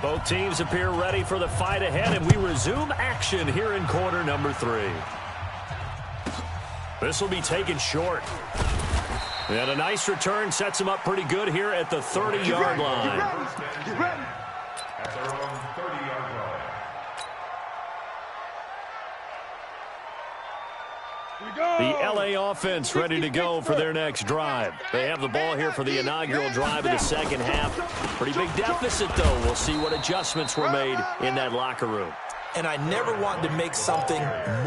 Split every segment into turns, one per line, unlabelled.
Both teams appear ready for the fight ahead, and we resume action here in quarter number 3. This will be taken short. And a nice return sets him up pretty good here at the 30-yard line.
Get ready.
At their own 30-yard line.
The LA offense ready to go for their next drive. They have the ball here for the inaugural drive of the second half. Pretty big deficit, though. We'll see what adjustments were made in that locker room.
And I never want to make something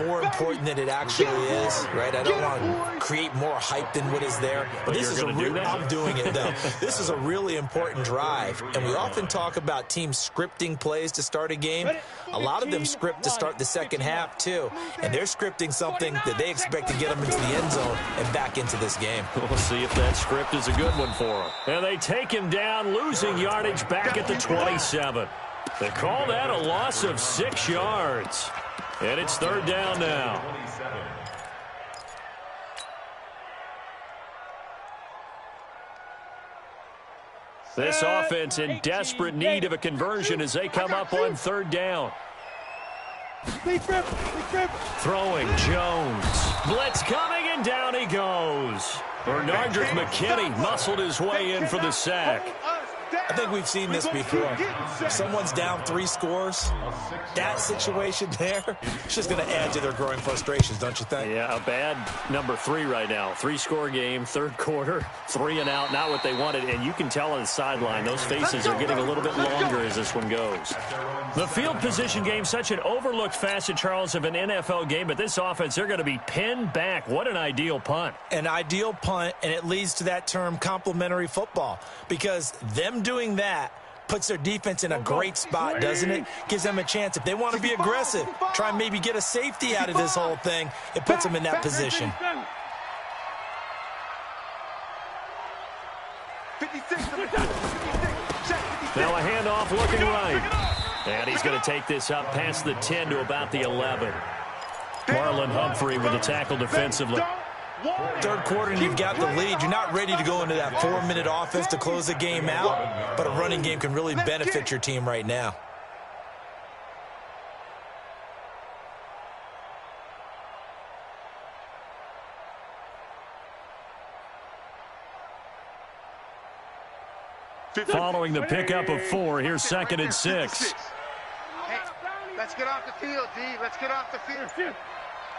more important than it actually is, right? I don't want to create more hype than what is there. But this is I'm doing it, though. This is a really important drive. And we often talk about teams scripting plays to start a game. A lot of them script to start the second half, too. And they're scripting something that they expect to get them into the end zone and back into this game.
We'll see if that script is a good one for them. And they take him down, losing yardage back at the 27. They call that a loss of 6 yards. And it's third down now. This offense in desperate need of a conversion as they come up on third down. Throwing Jones. Blitz coming, and down he goes. Bernardrick McKinney muscled his way in for the sack.
I think we've seen this before. If someone's down 3 scores, that situation there, it's just going to add to their growing frustrations, don't you think?
Yeah, a bad number 3 right now. 3-score game, third quarter, 3 and out, not what they wanted. And you can tell on the sideline, those faces are getting a little bit longer as this one goes. The field position game, such an overlooked facet, Charles, of an NFL game. But this offense, they're going to be pinned back. What an ideal punt.
An ideal punt, and it leads to that term complementary football. Because them doing that puts their defense in a great spot, doesn't it? Gives them a chance. If they want to be aggressive, try and maybe get a safety out of this whole thing, it puts them in that position.
Now a handoff looking right. And he's going to take this up past the 10 to about the 11. Marlon Humphrey with the tackle defensively.
Third quarter and you've got the lead. You're not ready to go into that 4-minute offense to close the game out, but a running game can really benefit your team right now.
Following the pickup of 4, here's 2nd and 6.
Hey, let's get off the field, D. Let's get off the field.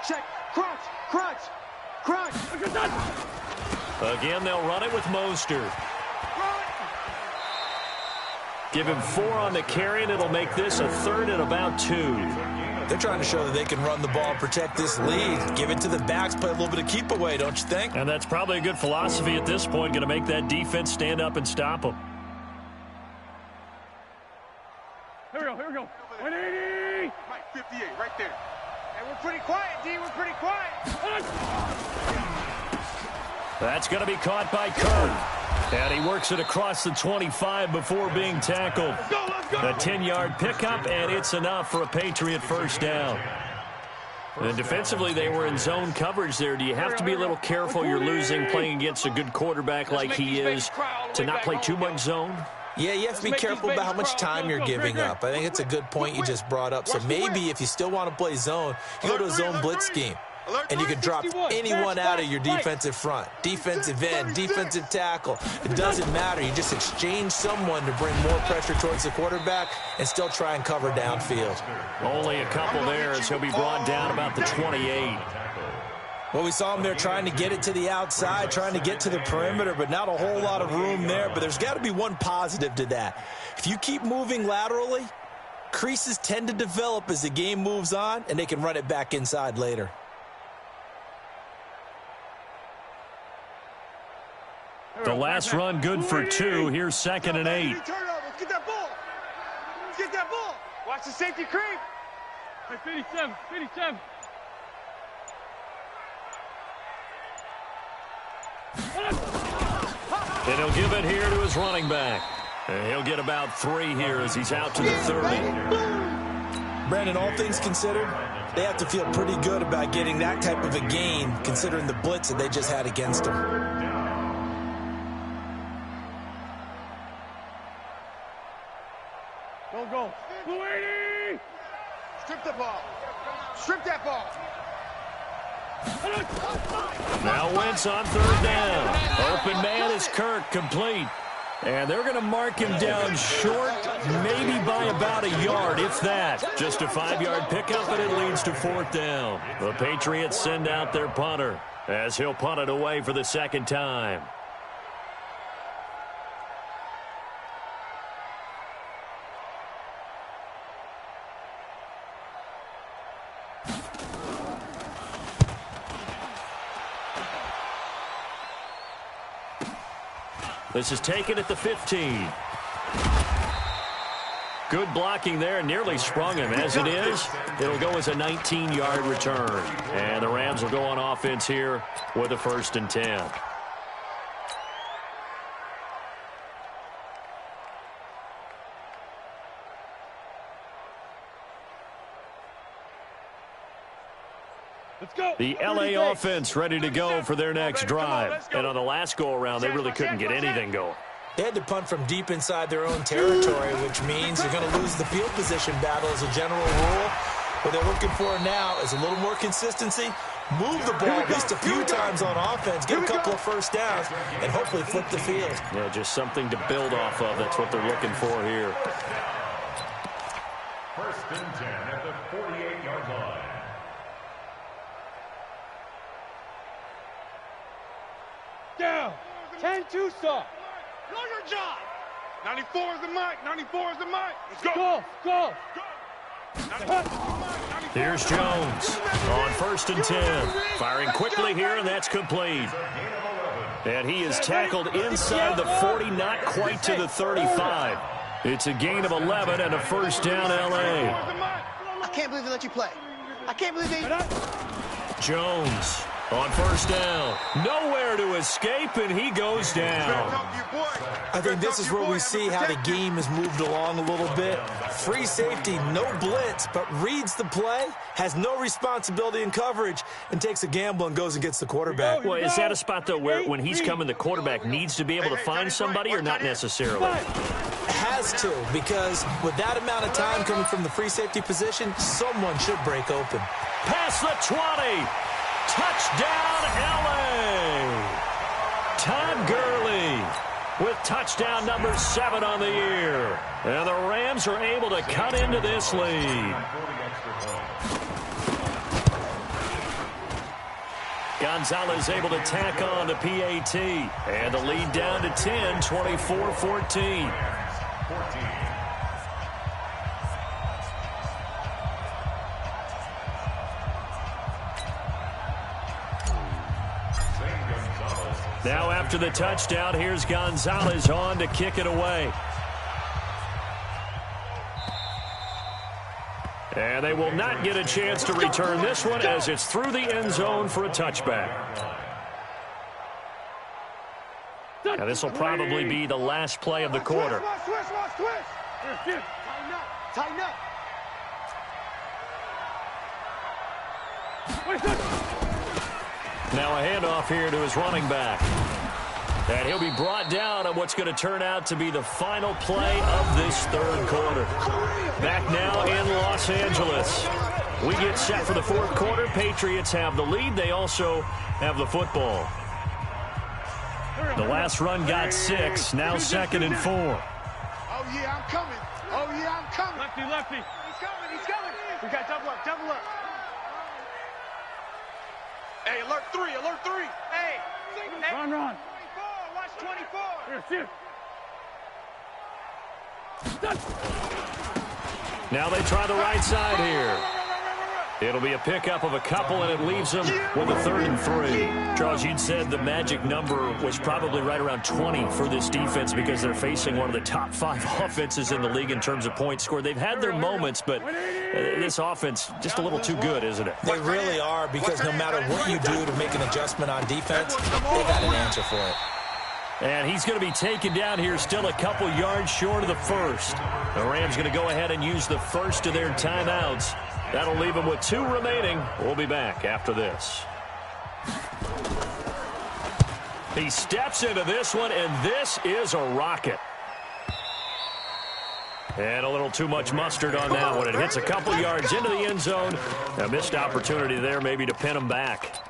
Check. Crunch. Crunch. Crunch.
Again, they'll run it with Mostert. Give him 4 on the carry, and it'll make this a 3rd and about 2.
They're trying to show that they can run the ball, protect this lead, give it to the backs, play a little bit of keep away, don't you think?
And that's probably a good philosophy at this point, going to make that defense stand up and stop them.
Here we go. 180. Right, 58, right there. And we're pretty quiet, D. We're pretty quiet.
That's going to be caught by Kirk. And he works it across the 25 before being tackled.
Let's go.
A 10-yard pickup, and it's enough for a Patriot first down. And defensively, they were in zone coverage there. Do you have to be a little careful? You're losing playing against a good quarterback like he is to not play too much zone?
Yeah, you have to be careful about how much time you're giving up. I think it's a good point you just brought up. So maybe if you still want to play zone, you go to a zone blitz scheme. And you can drop anyone out of your defensive front. Defensive end, defensive tackle. It doesn't matter. You just exchange someone to bring more pressure towards the quarterback and still try and cover downfield.
Only a couple there as he'll be brought down about the 28.
Well, we saw him there trying to get it to the outside, trying to get to the perimeter, but not a whole lot of room there. But there's got to be one positive to that. If you keep moving laterally, creases tend to develop as the game moves on, and they can run it back inside later.
The last run good for 2. Here's 2nd and 8.
Let's get that ball. Let's get that ball. Watch the safety creep. Hey, 57.
And he'll give it here to his running back. And he'll get about 3 here as he's out to the 30.
Brandon, all things considered, they have to feel pretty good about getting that type of a gain considering the blitz that they just had against them.
Don't go. Blue Strip the ball. Strip that ball.
Now Wentz on third down. Open man is Kirk, complete. And they're going to mark him down short, maybe by about a yard, if that. Just a 5-yard pickup, and it leads to fourth down. The Patriots send out their punter as he'll punt it away for the second time. This is taken at the 15. Good blocking there, nearly sprung him. As it is, it'll go as a 19-yard return. And the Rams will go on offense here with a 1st and 10. The LA offense ready to go for their next drive. And on the last go-around, they really couldn't get anything going.
They had to punt from deep inside their own territory, which means you're going to lose the field position battle as a general rule. What they're looking for now is a little more consistency, move the ball at least a few times on offense, get a couple of first downs, and hopefully flip the field.
Yeah, just something to build off of. That's what they're looking for here.
1st and 10 at the 48-yard line.
Down. 10-2 stop. Know your job. 94 is the mic. 94 is the mic. Let's go. Go.
Here's Jones on 1st and 10. Firing quickly here, and that's complete. And he is tackled inside the 40, not quite to the 35. It's a gain of 11 and a 1st down, LA.
I can't believe they let you play. I can't believe they...
Jones on 1st down. Nowhere to escape, and he goes down.
I think this is where we see how the game has moved along a little bit. Free safety, no blitz, but reads the play, has no responsibility in coverage, and takes a gamble and goes and gets the quarterback.
Well, is that a spot, though, where when he's coming, the quarterback needs to be able to find somebody or not necessarily?
Has to, because with that amount of time coming from the free safety position, someone should break open.
Past the 20. Touchdown, LA! Todd Gurley with touchdown number 7 on the year. And the Rams are able to cut into this lead. Gonzalez able to tack on to PAT. And the lead down to 10, 24-14. Now after the touchdown, here's Gonzalez on to kick it away. And they will not get a chance to return this one as it's through the end zone for a touchback. Now this will probably be the last play of the quarter.
Tighten up.
Now a handoff here to his running back. And he'll be brought down on what's going to turn out to be the final play of this third quarter. Back now in Los Angeles. We get set for the fourth quarter. Patriots have the lead. They also have the football. The last run got 6. Now 2nd and 4.
Oh, yeah, I'm coming. Oh, yeah, I'm coming. Lefty. He's coming. We got double up. Hey, alert 3. Hey. Run. 24, watch 24.
Now they try the right side here. It'll be a pickup of a couple, and it leaves them with a 3rd and 3. Charles, you'd said the magic number was probably right around 20 for this defense because they're facing one of the top 5 offenses in the league in terms of points scored. They've had their moments, but this offense just a little too good, isn't it?
They really are, because no matter what you do to make an adjustment on defense, they got an answer for it.
And he's going to be taken down here, still a couple yards short of the 1st. The Rams going to go ahead and use the first of their timeouts. That'll leave them with 2 remaining. We'll be back after this. He steps into this one, and this is a rocket. And a little too much mustard on that one. It hits a couple yards into the end zone. A missed opportunity there maybe to pin them back.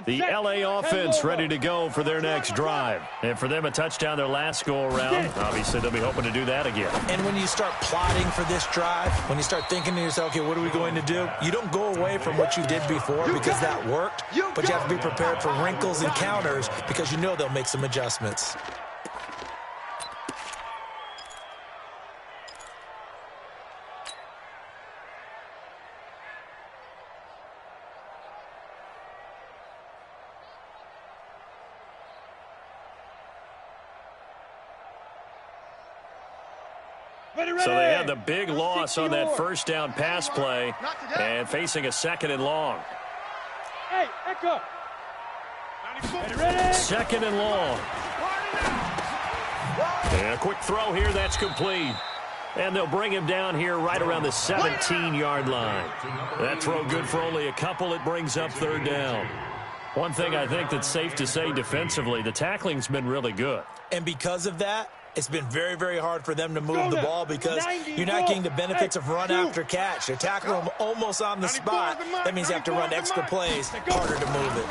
The LA offense ready to go for their next drive. And for them, a touchdown their last go-around. Obviously, they'll be hoping to do that again.
And when you start plotting for this drive, when you start thinking to yourself, okay, what are we going to do? You don't go away from what you did before because that worked, but you have to be prepared for wrinkles and counters because you know they'll make some adjustments.
So they had the big loss on that first down pass play and facing a 2nd and long.
Hey, Echo.
2nd and long. And a quick throw here, that's complete. And they'll bring him down here right around the 17-yard line. That throw good for only a couple. It brings up 3rd down. One thing I think that's safe to say defensively, the tackling's been really good.
And because of that, it's been very, very hard for them to move the ball because you're not getting the benefits of run after catch. They're tackling them almost on the spot. That means they have to run extra plays, harder to move it.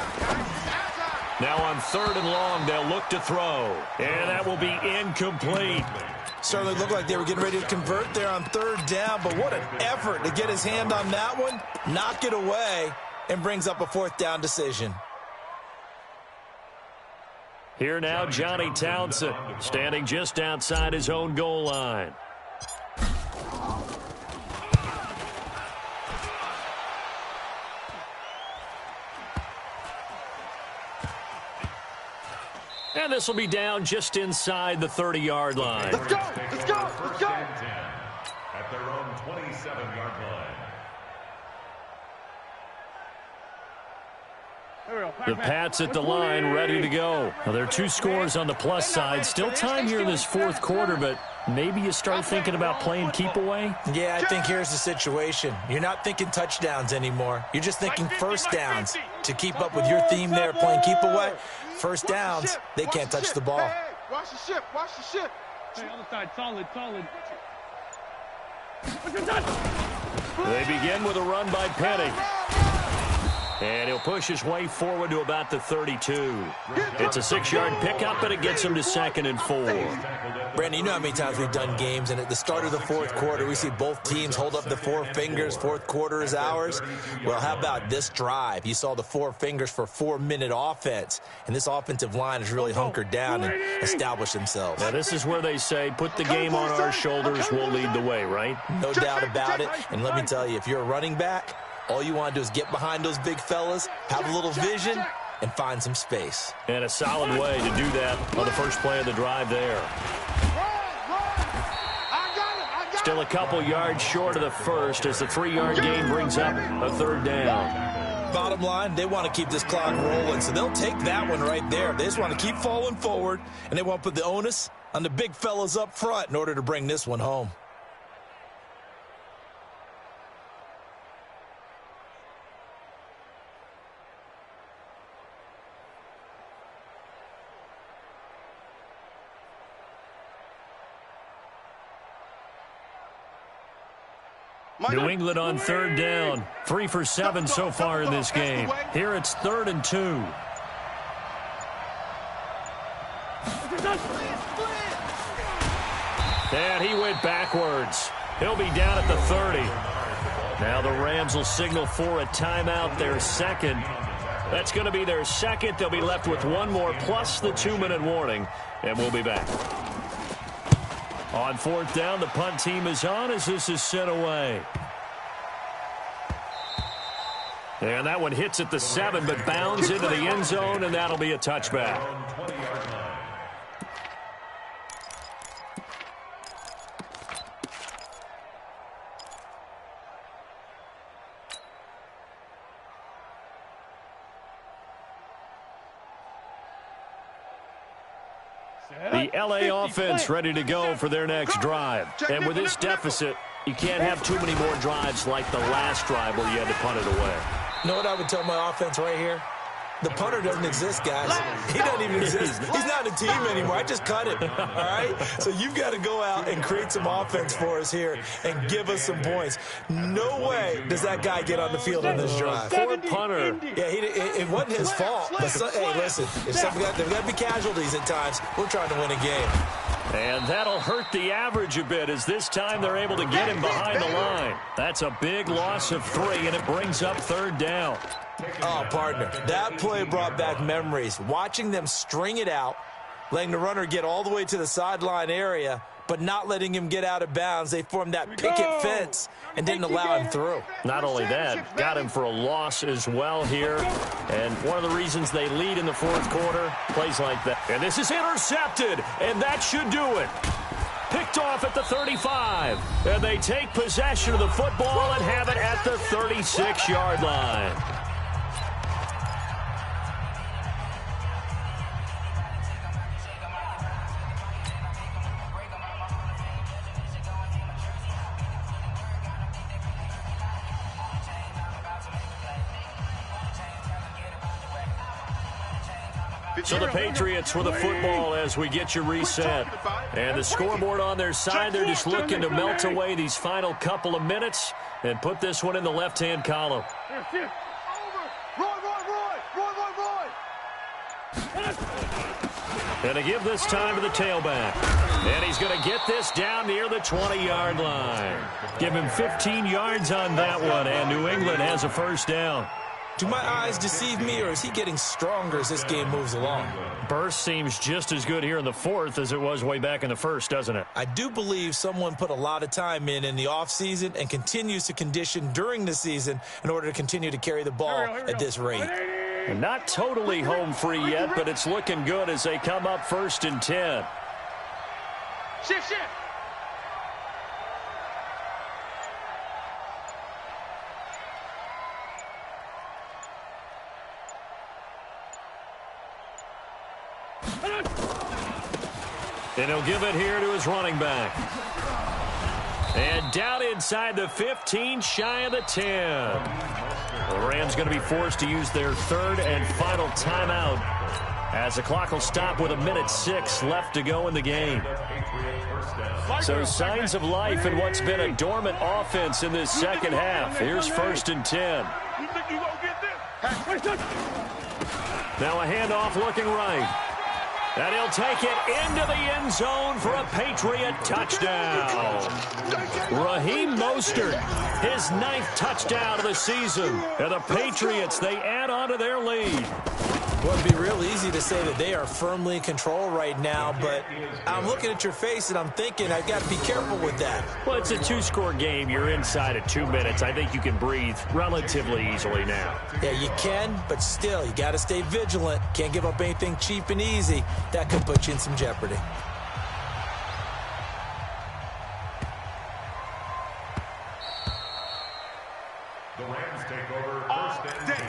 Now on 3rd and long, they'll look to throw. And that will be incomplete.
Certainly looked like they were getting ready to convert there on 3rd down, but what an effort to get his hand on that one, knock it away, and brings up a 4th down decision.
Here now, Johnny Townsend, standing just outside his own goal line. And this will be down just inside the 30-yard line.
Let's go! Let's go! Let's go!
At their own 27-yard line.
The Pats at the line, ready to go. Well, there are 2 scores on the plus side. Still time here in this 4th quarter, but maybe you start thinking about playing keep away?
Yeah, I think here's the situation. You're not thinking touchdowns anymore. You're just thinking first downs. To keep up with your theme there, playing keep away, first downs, they can't touch the ball.
Watch the ship, watch the ship. Hey, other side, solid.
They begin with a run by Penny. And he'll push his way forward to about the 32. It's a 6-yard pickup, but it gets him to 2nd and 4.
Brandon, you know how many times we've done games, and at the start of the 4th quarter, we see both teams hold up the 4 fingers, 4th quarter is ours. Well, how about this drive? You saw the 4 fingers for 4-minute offense, and this offensive line has really hunkered down and established themselves.
Now, this is where they say, put the game on our shoulders, we'll lead the way, right?
No doubt about it, and let me tell you, if you're a running back, all you want to do is get behind those big fellas, have a little vision, and find some space.
And a solid way to do that on the first play of the drive there. Still a couple yards short of the first as the 3-yard gain brings up a 3rd down.
Bottom line, they want to keep this clock rolling, so they'll take that one right there. They just want to keep falling forward, and they want to put the onus on the big fellas up front in order to bring this one home.
New England on 3rd down. 3 for 7 so far in this game. Here it's 3rd and 2. And he went backwards. He'll be down at the 30. Now the Rams will signal for a timeout, their 2nd. That's going to be their 2nd. They'll be left with 1 more plus the 2-minute warning, and we'll be back. On 4th down, the punt team is on as this is sent away. And that one hits at the 7, but bounds into the end zone, and that'll be a touchback. The LA offense ready to go for their next drive. And with this deficit, You can't have too many more drives like the last drive where you had to punt it away.
You know what I would tell my offense right here? The punter doesn't exist, guys. He doesn't even exist. He's not a team anymore. I just cut him, all right? So you've got to go out and create some offense for us here and give us some points. No way does that guy get on the field on this drive.
Poor punter.
Yeah, it wasn't his fault. But hey, listen, there's got to be casualties at times. We're trying to win a game.
And that'll hurt the average a bit as this time they're able to get him behind the line. That's a big loss of 3, and it brings up 3rd down.
Oh, partner, that play brought back memories. Watching them string it out, letting the runner get all the way to the sideline area, but not letting him get out of bounds. They formed that picket fence and didn't allow him through.
Not only that, got him for a loss as well here. And one of the reasons they lead in the 4th quarter, plays like that. And this is intercepted, and that should do it. Picked off at the 35. And they take possession of the football and have it at the 36-yard line. So the Patriots with the football as we get you reset. And the scoreboard on their side, they're just looking to melt away these final couple of minutes and put this one in the left-hand column. And to give this time to the tailback. And he's going to get this down near the 20-yard line. Give him 15 yards on that one, and New England has a 1st down.
Do my eyes deceive me, or is he getting stronger as this game moves along?
Burst seems just as good here in the 4th as it was way back in the 1st, doesn't it?
I do believe someone put a lot of time in the offseason and continues to condition during the season in order to continue to carry the ball at this rate.
And not totally home free yet, but it's looking good as they come up 1st and 10.
Shift.
And he'll give it here to his running back. And down inside the 15, shy of the 10. The Rams going to be forced to use their 3rd and final timeout as the clock will stop with 1:06 left to go in the game. So signs of life in what's been a dormant offense in this 2nd half. Here's 1st and 10. Now a handoff looking right. And he'll take it into the end zone for a Patriot touchdown. Raheem Mostert, his 9th touchdown of the season. And the Patriots, they add on to their lead.
Well, it'd be real easy to say that they are firmly in control right now, but I'm looking at your face and I'm thinking I've got to be careful with that.
Well, it's a 2-score game. You're inside at 2 minutes. I think you can breathe relatively easily now.
Yeah, you can, but still, you got to stay vigilant. Can't give up anything cheap and easy. That could put you in some jeopardy.
The Rams take over 1st and 10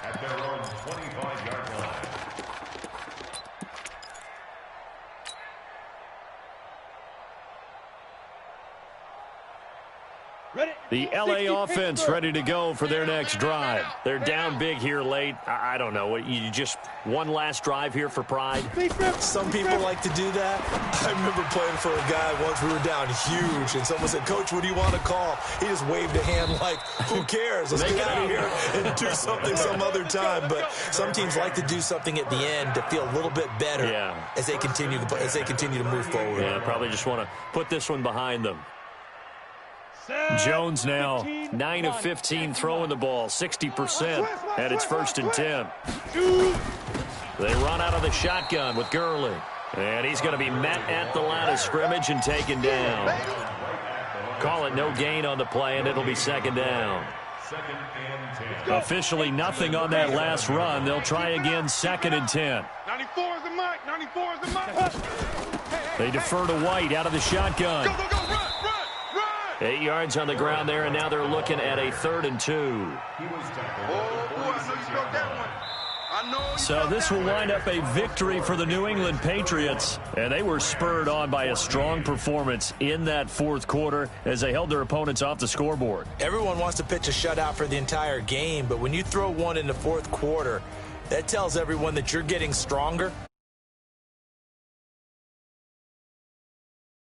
at their own 25-yard line.
The LA offense ready to go for their next drive. They're down big here late. I don't know. You just one last drive here for pride?
Some people like to do that. I remember playing for a guy once. We were down huge, and someone said, "Coach, what do you want to call?" He just waved a hand like, who cares? Let's get out of here and do something some other time. But some teams like to do something at the end to feel a little bit better as they continue to move forward.
Yeah, probably just want to put this one behind them. Jones now 9 of 15 throwing the ball, 60%, and it's 1st and 10. They run out of the shotgun with Gurley, and he's going to be met at the line of scrimmage and taken down. Call it no gain on the play, and it'll be 2nd down. Officially nothing on that last run. They'll try again, 2nd and 10.
94 is the mic. 94 is the mic.
They defer to White out of the shotgun.
Go, go, run.
8 yards on the ground there, and now they're looking at a 3rd and 2. So this will wind up a victory for the New England Patriots, and they were spurred on by a strong performance in that fourth quarter as they held their opponents off the scoreboard.
Everyone wants to pitch a shutout for the entire game, but when you throw one in the fourth quarter, that tells everyone that you're getting stronger.